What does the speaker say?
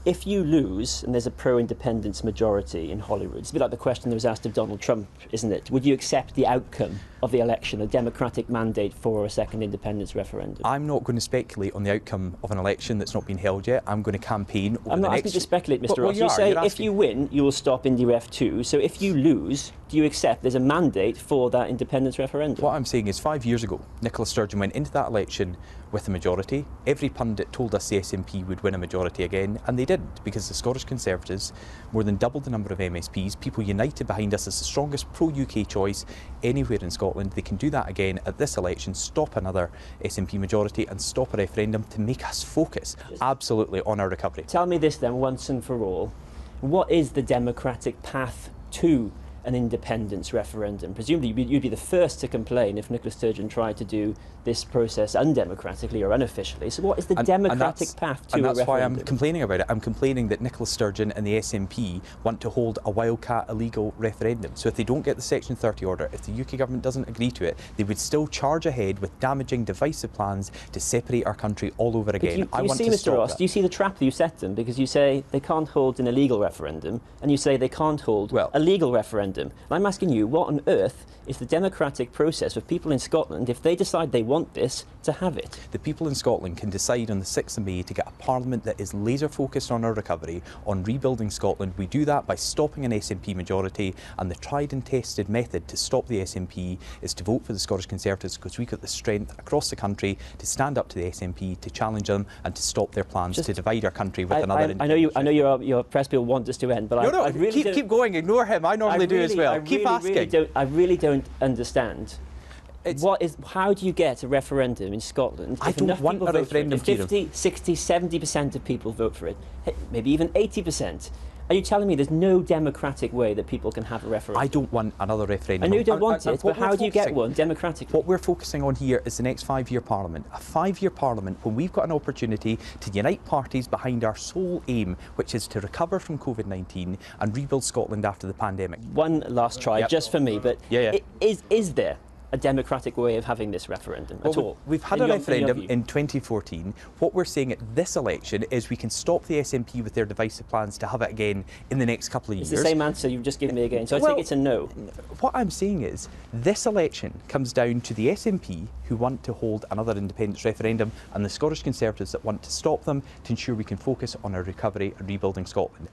If you lose and there's a pro-independence majority in Holyrood, it's a bit like the question that was asked of Donald Trump, isn't it? Would you accept the outcome of the election, a democratic mandate for a second independence referendum? I'm not going to speculate on the outcome of an election that's not been held yet. I'm going to campaign over I'm the not next... asking you to speculate, Mr. Well, Ross. You say you're if you win, you will stop Indyref2. So if you lose, do you accept there's a mandate for that independence referendum? What I'm saying is 5 years ago, Nicola Sturgeon went into that election with a majority. Every pundit told us the SNP would win a majority again, and they didn't, because the Scottish Conservatives more than doubled the number of MSPs, people united behind us as the strongest pro-UK choice anywhere in Scotland. They can do that again at this election, stop another SNP majority and stop a referendum to make us focus absolutely on our recovery. Tell me this then, once and for all. What is the democratic path to an independence referendum? Presumably you'd be the first to complain if Nicola Sturgeon tried to do this process undemocratically or unofficially. So what is the democratic path to a referendum? And that's why I'm complaining about it. I'm complaining that Nicola Sturgeon and the SNP want to hold a wildcat illegal referendum. So if they don't get the Section 30 order, if the UK government doesn't agree to it, they would still charge ahead with damaging, divisive plans to separate our country all over again. I want to stop that. Do you see the trap that you set them? Because you say they can't hold an illegal referendum, and you say they can't hold a legal referendum. And I'm asking you, what on earth is the democratic process of people in Scotland, if they decide they want this, to have it? The people in Scotland can decide on the 6th of May to get a parliament that is laser focused on our recovery, on rebuilding Scotland. We do that by stopping an SNP majority, and the tried and tested method to stop the SNP is to vote for the Scottish Conservatives, because we've got the strength across the country to stand up to the SNP, to challenge them and to stop their plans to divide our country with another. I know your press people want us to end, but I really keep going, ignore him. I normally do as well. Keep asking. I really don't understand. How do you get a referendum in Scotland if enough want a referendum, if 50, 60, 70% of people vote for it, maybe even 80%? Are you telling me there's no democratic way that people can have a referendum? I don't want another referendum. I know you don't want it, but how do you get one democratically? What we're focusing on here is the next 5-year parliament. A 5-year parliament when we've got an opportunity to unite parties behind our sole aim, which is to recover from COVID-19 and rebuild Scotland after the pandemic. One last try, just for me, but is there a democratic way of having this referendum at all? We've had a referendum in 2014. What we're saying at this election is we can stop the SNP with their divisive plans to have it again in the next couple of years. It's the same answer you've just given me again, so I take it's a no. What I'm saying is this election comes down to the SNP, who want to hold another independence referendum, and the Scottish Conservatives that want to stop them, to ensure we can focus on our recovery and rebuilding Scotland.